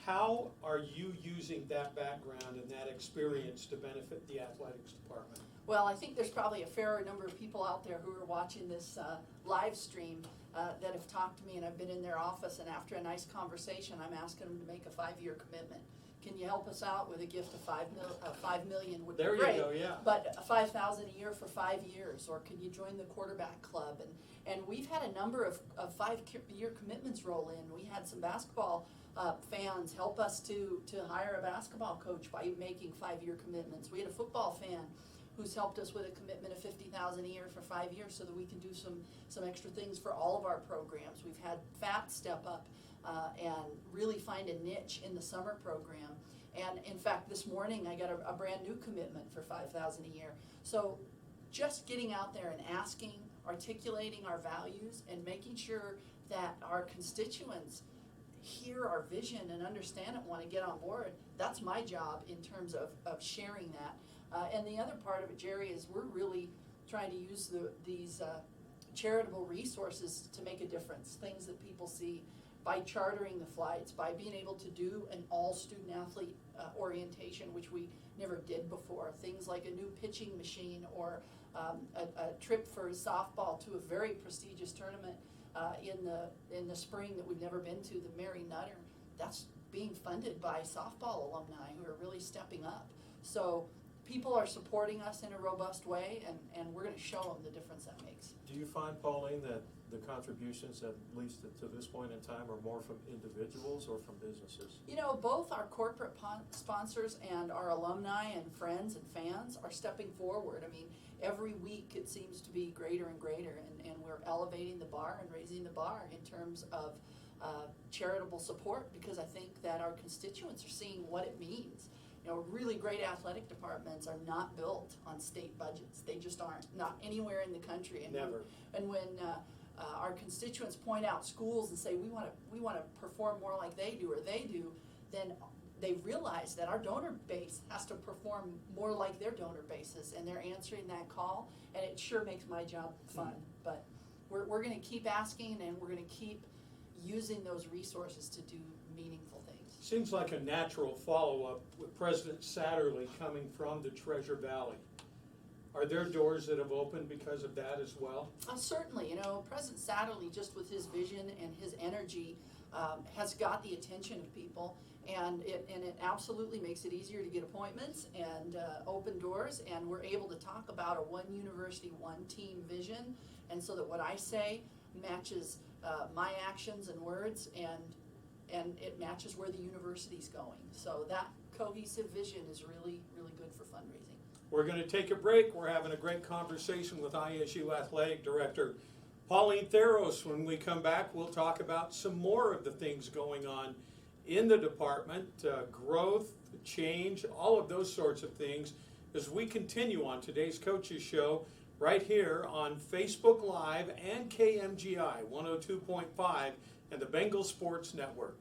How are you using that background and that experience to benefit the athletics department? Well, I think there's probably a fair number of people out there who are watching this live stream that have talked to me, and I've been in their office, and after a nice conversation, I'm asking them to make a 5-year commitment. Can you help us out with a gift of $5 million would be There you great. go, yeah. But $5,000 a year for 5 years, or can you join the quarterback club? And we've had a number of 5-year commitments roll in. We had some basketball fans help us to hire a basketball coach by making 5-year commitments. We had a football fan who's helped us with a commitment of $50,000 a year for 5 years so that we can do some extra things for all of our programs. We've had FAT step up and really find a niche in the summer program. And in fact, this morning I got a brand new commitment for $5,000 a year. So just getting out there and asking, articulating our values, and making sure that our constituents hear our vision and understand it, want to get on board. That's my job in terms of sharing that. And the other part of it, Jerry, is we're really trying to use these charitable resources to make a difference, things that people see, by chartering the flights, by being able to do an all-student athlete orientation, which we never did before. Things like a new pitching machine, or a trip for softball to a very prestigious tournament in the spring that we've never been to, the Mary Nutter. That's being funded by softball alumni who are really stepping up. So people are supporting us in a robust way, and we're going to show them the difference that makes. Do you find, Pauline, that the contributions, at least to this point in time, are more from individuals or from businesses? You know, both our corporate sponsors and our alumni and friends and fans are stepping forward. I mean, every week it seems to be greater and greater, and we're elevating the bar and raising the bar in terms of charitable support, because I think that our constituents are seeing what it means. You know, really great athletic departments are not built on state budgets. They just aren't, not anywhere in the country. And Never. When our constituents point out schools and say, we want to perform more like they do, or they do, then they realize that our donor base has to perform more like their donor bases, and they're answering that call, and it sure makes my job fun. But we're going to keep asking, and we're going to keep using those resources to do meaningful things. Seems like a natural follow-up with President Satterley coming from the Treasure Valley. Are there doors that have opened because of that as well? Certainly, you know, President Satterley, just with his vision and his energy, has got the attention of people, and it absolutely makes it easier to get appointments and open doors, and we're able to talk about a one university, one team vision, and so that what I say matches my actions and words, and it matches where the university's going. So that cohesive vision is really, really good for fundraising. We're going to take a break. We're having a great conversation with ISU Athletic Director Pauline Thiros. When we come back, we'll talk about some more of the things going on in the department, growth, change, all of those sorts of things, as we continue on today's Coaches Show right here on Facebook Live and KMGI 102.5 and the Bengal Sports Network.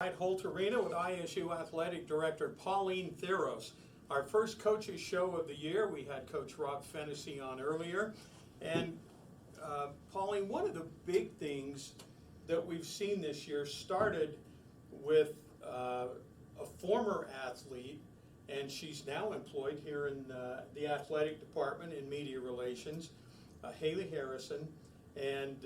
Holterina with ISU Athletic Director Pauline Thiros. Our first coaches show of the year. We had Coach Rob Phenicie on earlier. And Pauline, one of the big things that we've seen this year started with a former athlete, and she's now employed here in the athletic department in media relations, Haley Harrison, and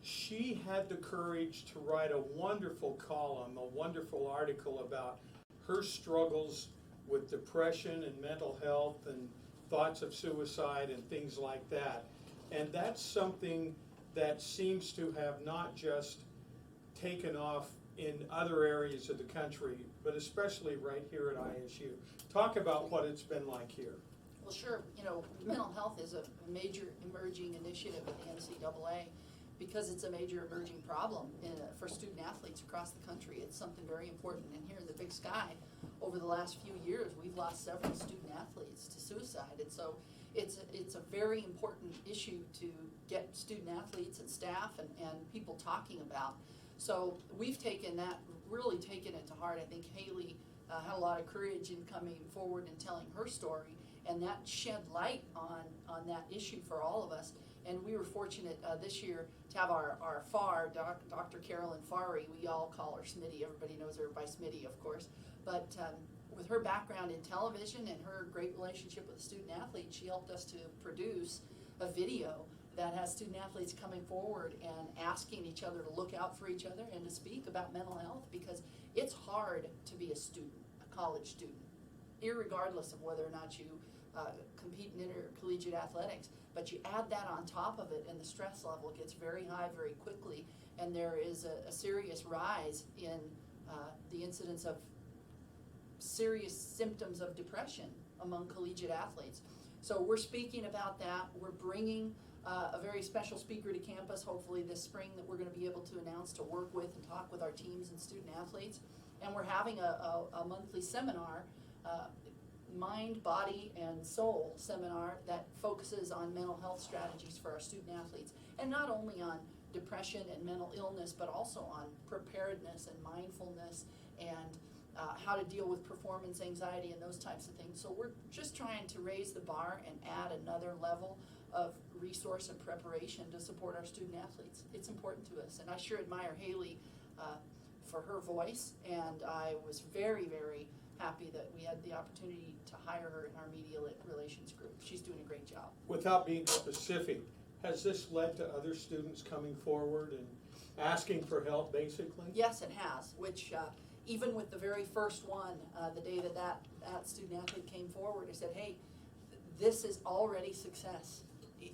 she had the courage to write a wonderful column, a wonderful article about her struggles with depression and mental health and thoughts of suicide and things like that. And that's something that seems to have not just taken off in other areas of the country, but especially right here at ISU. Talk about what it's been like here. Well, sure. You know, mental health is a major emerging initiative at the NCAA because it's a major emerging problem for student athletes across the country. It's something very important. And here in the Big Sky, over the last few years, we've lost several student athletes to suicide. And so it's a very important issue to get student athletes and staff and people talking about. So we've really taken it to heart. I think Haley had a lot of courage in coming forward and telling her story, and that shed light on that issue for all of us. And we were fortunate this year to have our FAR, Dr. Carolyn Farry. We all call her Smitty. Everybody knows her by Smitty, of course. But with her background in television and her great relationship with the student athletes, she helped us to produce a video that has student athletes coming forward and asking each other to look out for each other and to speak about mental health, because it's hard to be a student, a college student, irregardless of whether or not you compete in intercollegiate athletics. But you add that on top of it and the stress level gets very high very quickly, and there is a serious rise in the incidence of serious symptoms of depression among collegiate athletes. So we're speaking about that. We're bringing a very special speaker to campus, hopefully this spring, that we're going to be able to announce to work with and talk with our teams and student athletes. And we're having a monthly seminar, mind, body, and soul seminar that focuses on mental health strategies for our student athletes. And not only on depression and mental illness, but also on preparedness and mindfulness and how to deal with performance anxiety and those types of things. So we're just trying to raise the bar and add another level of resource and preparation to support our student athletes. It's important to us, and I sure admire Haley for her voice, and I was very, very happy that we had the opportunity to hire her in our media relations group. She's doing a great job. Without being specific, has this led to other students coming forward and asking for help, basically? Yes, it has, which even with the very first one, the day that student athlete came forward, I said, hey, this is already success,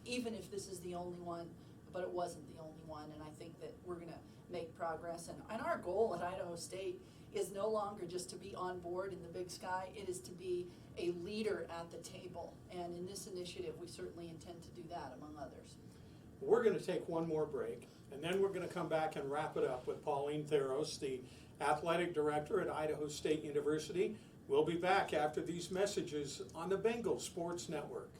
even if this is the only one, but it wasn't the only one, and I think that we're gonna make progress. And our goal at Idaho State is no longer just to be on board in the Big Sky, it is to be a leader at the table. And in this initiative, we certainly intend to do that, among others. We're going to take one more break, and then we're going to come back and wrap it up with Pauline Thiros, the athletic director at Idaho State University. We'll be back after these messages on the Bengal Sports Network.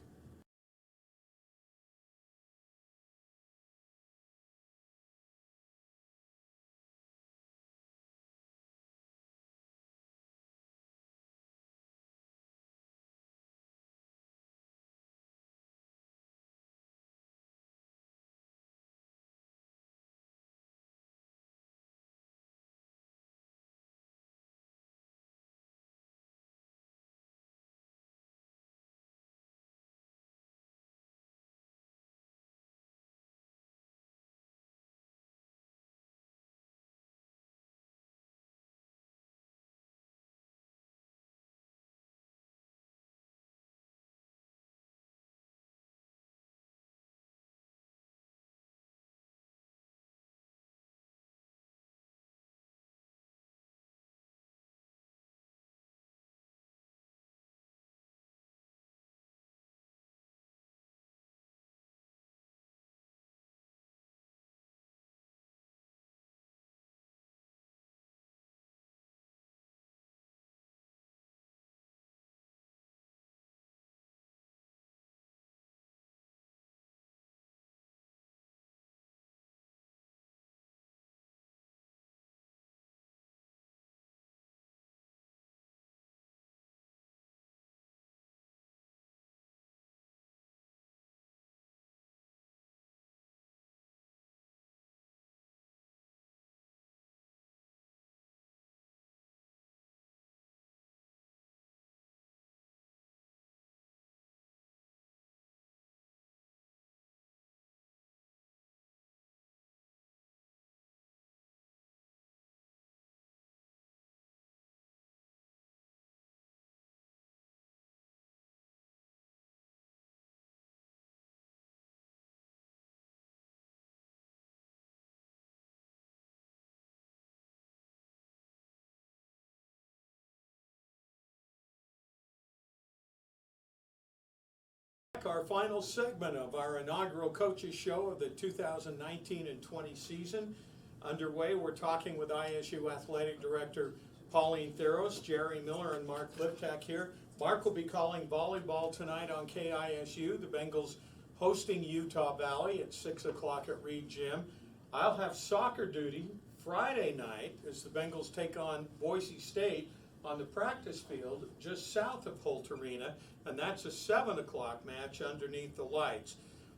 Our final segment of our inaugural coaches show of the 2019 and 20 season underway. We're talking with ISU Athletic Director Pauline Thiros, Jerry Miller, and Mark Liptak here. Mark will be calling volleyball tonight on KISU. The Bengals hosting Utah Valley at 6 o'clock at Reed Gym. I'll have soccer duty Friday night as the Bengals take on Boise State on the practice field just south of Holt Arena, and that's a 7 o'clock match underneath the lights.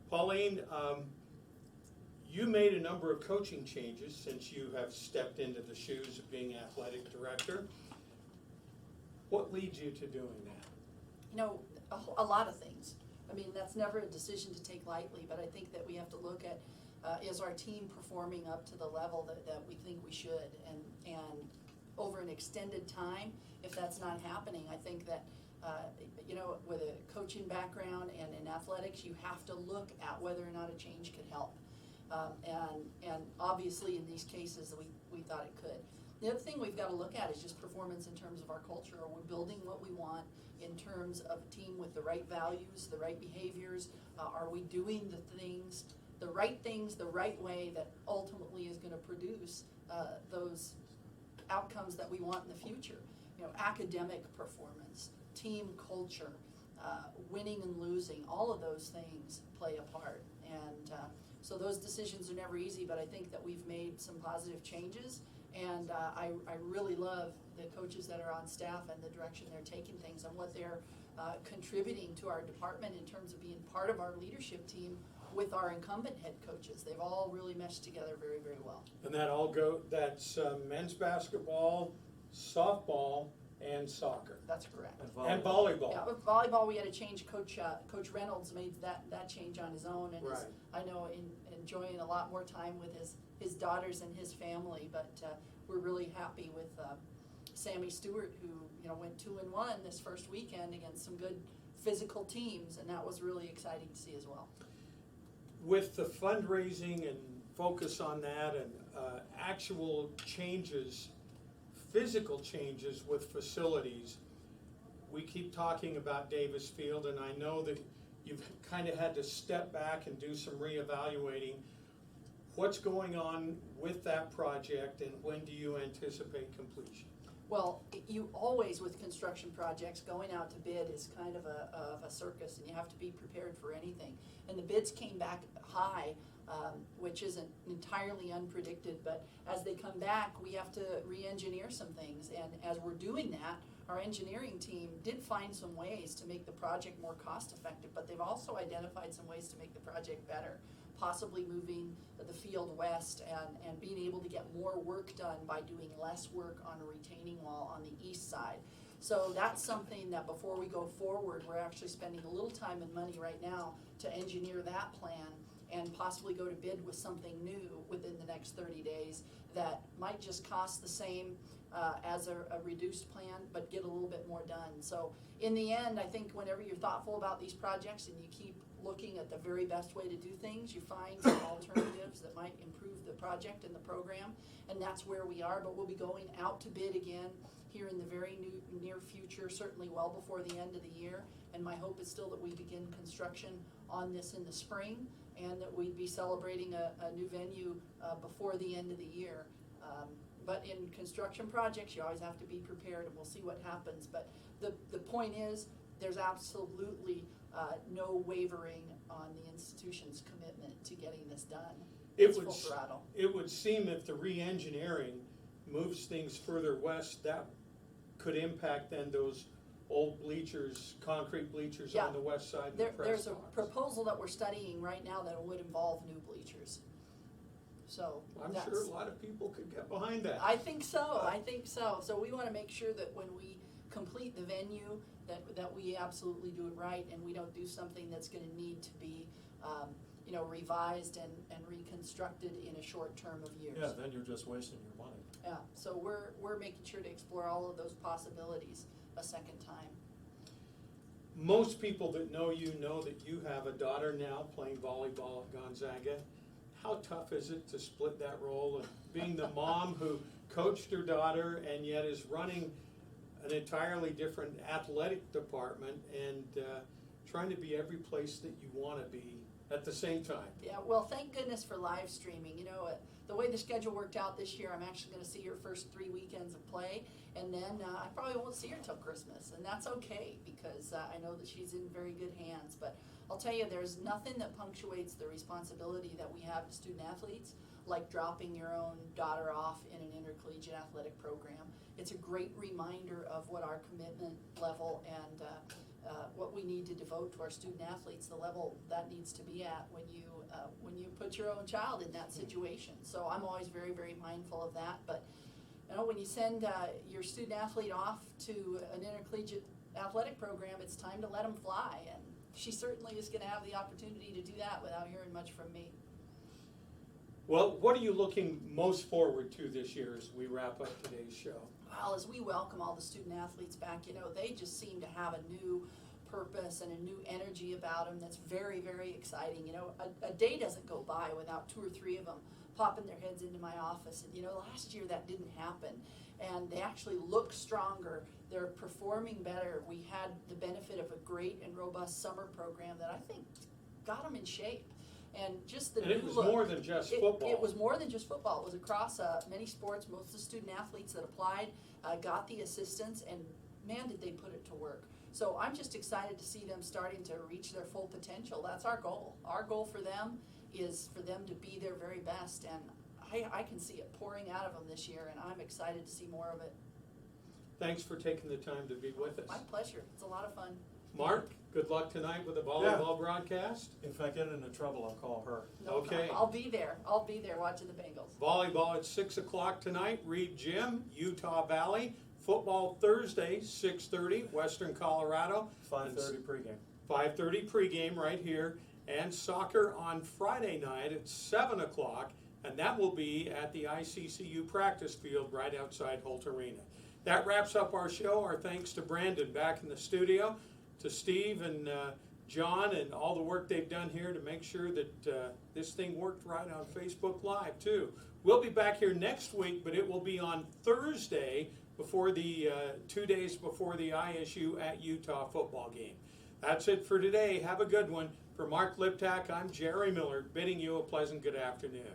Pauline, you made a number of coaching changes since you have stepped into the shoes of being athletic director. What leads you to doing that? You know, a lot of things. I mean, that's never a decision to take lightly, but I think that we have to look at, is our team performing up to the level that we think we should? And over an extended time, if that's not happening, I think that, you know, with a coaching background and in athletics, you have to look at whether or not a change could help. And obviously in these cases, we thought it could. The other thing we've got to look at is just performance in terms of our culture. Are we building what we want in terms of a team with the right values, the right behaviors? Are we doing the right things the right way that ultimately is going to produce those outcomes that we want in the future? You know, academic performance, team culture, winning and losing, all of those things play a part. And so those decisions are never easy, but I think that we've made some positive changes. And I really love the coaches that are on staff and the direction they're taking things and what they're contributing to our department in terms of being part of our leadership team with our incumbent head coaches. They've all really meshed together very, very well. And that's men's basketball, softball, and soccer. That's correct. And volleyball. Yeah, with volleyball we had to change. Coach Reynolds made that change on his own, and is, I know, enjoying a lot more time with his daughters and his family. But we're really happy with Sammy Stewart, who went 2-1 this first weekend against some good physical teams, and that was really exciting to see as well. With the fundraising and focus on that and actual changes, physical changes with facilities, we keep talking about Davis Field, and I know that you've kind of had to step back and do some reevaluating. What's going on with that project, and when do you anticipate completion? Well, you always, with construction projects, going out to bid is kind of a circus, and you have to be prepared for anything. And the bids came back high, which isn't entirely unpredicted, but as they come back, we have to re-engineer some things. And as we're doing that, our engineering team did find some ways to make the project more cost effective, but they've also identified some ways to make the project better, possibly moving the field west and being able to get more work done by doing less work on a retaining wall on the east side. So that's something that before we go forward, we're actually spending a little time and money right now to engineer that plan and possibly go to bid with something new within the next 30 days that might just cost the same as a reduced plan, but get a little bit more done. So in the end, I think whenever you're thoughtful about these projects and you keep looking at the very best way to do things, you find some alternatives that might improve the project and the program, and that's where we are. But we'll be going out to bid again here in the very near future, certainly well before the end of the year, and my hope is still that we begin construction on this in the spring, and that we'd be celebrating a new venue before the end of the year. But in construction projects, you always have to be prepared, and we'll see what happens. But the point is, there's absolutely no wavering on the institution's commitment to getting this done. It's full throttle. It would seem if the re-engineering moves things further west, that could impact then those old bleachers, concrete bleachers on the west side of the press There's a box. proposal that we're studying right now that would involve new bleachers. So I'm sure a lot of people could get behind that. I think so. I think so. So we want to make sure that when we complete the venue, that we absolutely do it right, and we don't do something that's going to need to be, revised and reconstructed in a short term of years. Yeah, then you're just wasting your money. Yeah. So we're making sure to explore all of those possibilities a second time. Most people that know that you have a daughter now playing volleyball at Gonzaga. How tough is it to split that role of being the mom who coached her daughter and yet is running an entirely different athletic department and trying to be every place that you want to be at the same time. Yeah, well, thank goodness for live streaming. You know, the way the schedule worked out this year, I'm actually going to see her first 3 weekends of play, and then I probably won't see her till Christmas, and that's okay because I know that she's in very good hands. But I'll tell you, there's nothing that punctuates the responsibility that we have as student athletes like dropping your own daughter off in an intercollegiate athletic program. It's a great reminder of what our commitment level and what we need to devote to our student athletes, the level that needs to be at when you put your own child in that situation. So I'm always very, very mindful of that. But you know, when you send your student athlete off to an intercollegiate athletic program, it's time to let them fly, and she certainly is going to have the opportunity to do that without hearing much from me. Well, what are you looking most forward to this year as we wrap up today's show? Well, as we welcome all the student athletes back, you know, they just seem to have a new purpose and a new energy about them that's very, very exciting. You know, a day doesn't go by without 2 or 3 of them popping their heads into my office. And, you know, last year that didn't happen. And they actually look stronger. They're performing better. We had the benefit of a great and robust summer program that I think got them in shape. And just the And new it was look. more than just football. It was more than just football. It was across many sports. Most of the student athletes that applied got the assistance, and man, did they put it to work. So I'm just excited to see them starting to reach their full potential. That's our goal. Our goal for them is for them to be their very best, and I can see it pouring out of them this year, and I'm excited to see more of it. Thanks for taking the time to be with us. My pleasure. It's a lot of fun. Mark, good luck tonight with the volleyball broadcast. If I get into trouble, I'll call her. No Okay. problem. I'll be there. I'll be there watching the Bengals. Volleyball at 6 o'clock tonight, Reed Gym, Utah Valley. Football Thursday, 6:30, Western Colorado. 5:30 pregame. 5:30 pregame right here. And soccer on Friday night at 7 o'clock, and that will be at the ICCU practice field right outside Holt Arena. That wraps up our show. Our thanks to Brandon back in the studio, to Steve and John and all the work they've done here to make sure that this thing worked right on Facebook Live too. We'll be back here next week, but it will be on Thursday before the 2 days before the ISU at Utah football game. That's it for today. Have a good one. For Mark Liptak, I'm Jerry Miller, bidding you a pleasant good afternoon.